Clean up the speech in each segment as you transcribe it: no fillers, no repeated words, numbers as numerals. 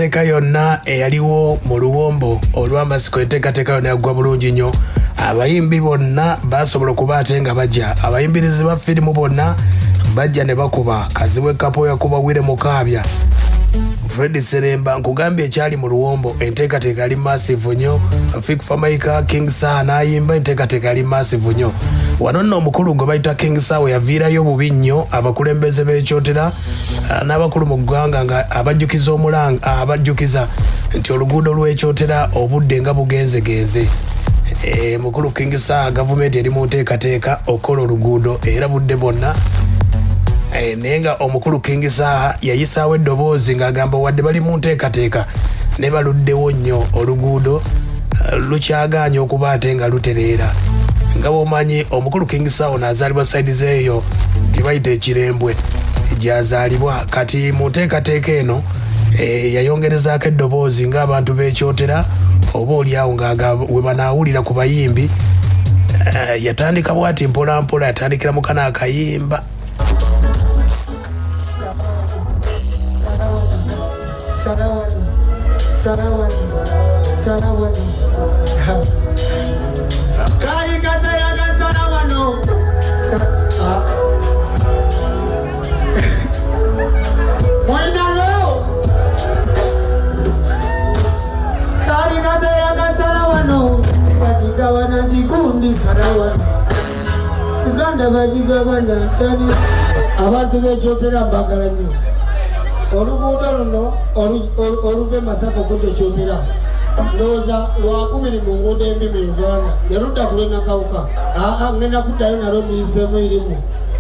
enteekateeka yonna eyaliwo mu luwombo olw'amasiko enteekateeka yonna yaggwa bulungi nnyo. Abayimbi bonna basobola okuba ate nga bajja. Abayimbirizi ba firimu bonna bajja ne bakuba. Kaziwe Kapo yakuba Wire Mukaabya. Fred Seremba nkugambye ekyali mu luwombo enteekateeka yali massive nnyo. Fik Famaika King Saa n'ayimba enteekateeka yali massive nnyo. Wano nno omukulu gwe bayita King Saa yaviirayo bubi nnyo abakulembeze b'ekyotera n'abakulu mu ggwanga nga abajjukiza nti oluguudo lw'ekyotera obudde nga bugenzegenze. Mukulu King Saa gavumenti eri mu nteekateeka okukola oluguudo era budde bonna. Naye nga omukulu King Saa yayisaawo eddoboozi ng'agamba wadde bali mu nteekateeka ne baluddewo nnyo oluguudo lukyagaanya okuba ate nga lutereera. Nga bw'omanyi omukulu King Saa n'azaalibwa sayidi zeeyo gye bayita ekirembwe gy'azaalibwa. Kati mu nteekateeka eno yayongerezaako eddoboozi ng'abantu b'ekyotera oba oliawo ng'agamba we banaawulira ku bayimbi. Yatandika bw'ati mpola mpola, yatandikira mu kana akayimba. Abantu b'ekyotera mbagala nnyo. Oluguudo luno oluva Masaka okudda ekyotera ndowooza lwakubiri mu nguudo embi mu Uganda yaludda ku lw'Nakawuka. Ngenda kuddayo nalwo muyiseemu erimu.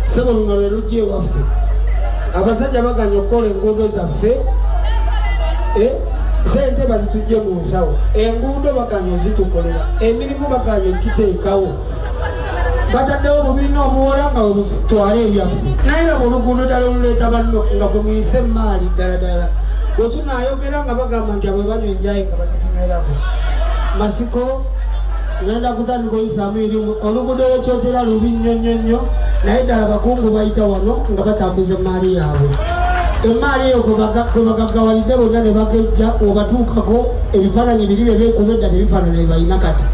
Ssebo luno lwe lujja ewaffe. Abasajja baganya okukola enguudo zaffe. Sente bazitujje mu nsawo. Enguudo baganya ozitukolera. Emirimu baganya okiteekawo. Bataddewo bubiina obuwola nga bwetutwala ebyaffe. Naye nga oluguudo ddala oluleeta banno nga gwe muyise emaali ddala. Bwe tunaayogera nga bagamba nti abo banywa enjayi nga bagitumerako. Masiko ngenda kutandika oyisaamu erimu. Oluguudo lw'ekyotera lubi nnyo naye ddala bakungu bayita wano nga batambuza emaali yaabwe. Emaali eyo kwe bagaggawalidde bonna ne bagejja obatuukako ebifaananyi biri bye beekuba edda tebifaanana bye balina kati.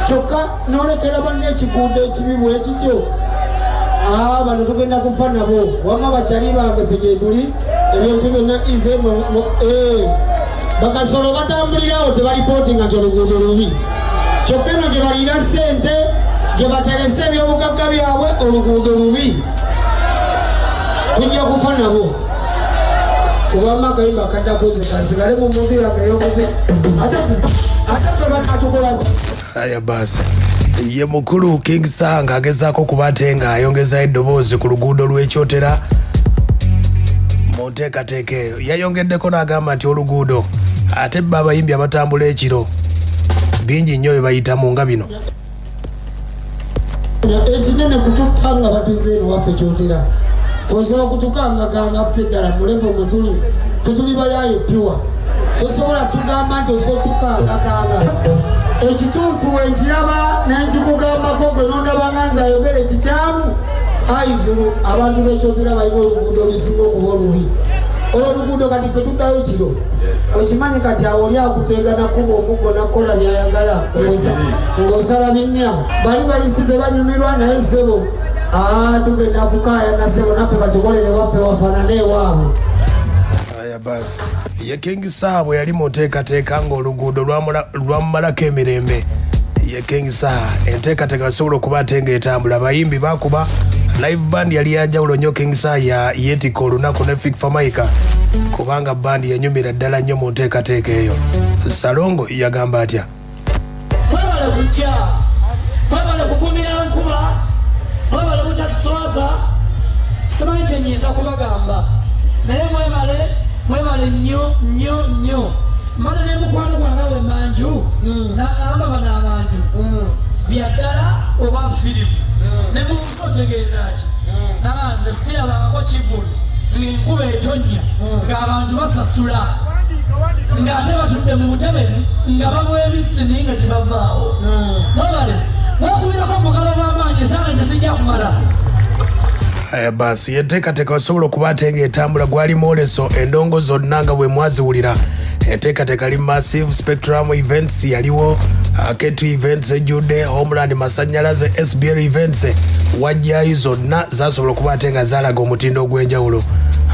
Kyokka n'olekera banne ekiguudo ekibi bwe kityo. Bano tugenda kufa nabo. Wamma bakyali bange ffe gye tuli ebintu byonna ize bakasolo batambulirawo tebalipootinga nti oluguudo lubi. Kyokka eno gye balina ssente gye baterese ebyobugagga byabwe oluguudo lubi. Tujja kufa nabo. Kubanga akayimba akaddakoze kasigale mu muntu yakayokoze ate ffe banatukola. Aya basi ye mukulu King Saa ng'agezaako kuba ate ng'ayongeza eddoboozi ku luguudo lw'ekyotera mu nteekateeka eyo. Yayongeddeko n'agamba nti oluguudo ate bba abayimbi abatambula ekiro bingi nnyo bye bayitamu nga bino. Ekinene kutuppa nga batuze eno waffe kyotera. Osobola okutukangakanga ffe ddala mulevo mwe tuli. Tetuli bayaayo piwa. Tosobola tugamba nti osobola tukangakanga. Ekituufu wenkiraba nenkikugambako gwe nondabanga nze ayogere kikyamu. Aizulu abantu b'ekyotera balina oluguudo olusinga okuba olubi. Olwo oluguudo kati ffe tuddayo kiro. Okimanyi kati awo oli akuteega nakuba omuggo nakola byayagala ng'osala binnya. Bali balisize banyumirwa naye ssebo. Tugenda kukaaya na ssebo naffe batukolere waffe wafaanane ewaabwe. Aya basi ye King Saa bwe yali mu nteekateeka ng'oluguudo lwamumalako emirembe. Ye King Saa enteekateeka yasobola okuba ate ng'etambula. Abayimbi bakuba live band yali yanjawulo nnyo. King Saa yeetika olunaku ne Fik Famaika kubanga bandi yanyumira ddala nnyo mu nteekateeka eyo. Salongo yagamba atya? Mwebale kujja, mwebale kukumira nkuba, mwebale butatuswaza. Simanyi kye nnyinza kubagamba naye mwebale nnyo. Mmala ne mukwano gwange we manju n'agamba bano abantu byaddala oba firimu ne muntu otegeeza ki nabanze sirabangako kivulu ng'enkuba etonnya ng'abantu basasula ng'ate batudde mu butebe nga bamuwa ebisi naye nga tebavaawo. Mwebale mwekubirako omugalo gw'amaanyi esange tezijja kumala. basi enteekateeka osobola okuba ate ng'etambula gwali mwoleso endongo zonna nga bwe mwaziwulira. Enteekateeka ali Massive Spectrum Events yaliwo, Ketu Events ejjudde, Homeland Masannyalaze, SBL Events wajjayo zonna zasobola okuba ate nga zaalaga omutindo ogw'enjawulo.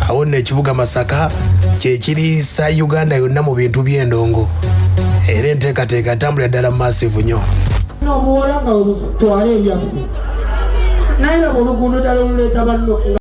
Awo nno ekibuga Masaka kye kiriisa Uganda yonna mu bintu by'endongo. Era enteekateeka atambulira ddala Massive nnyo. N'omuwola nga bwe tutwala ebyaffe naye nga mu luguudo ddala oluleeta banno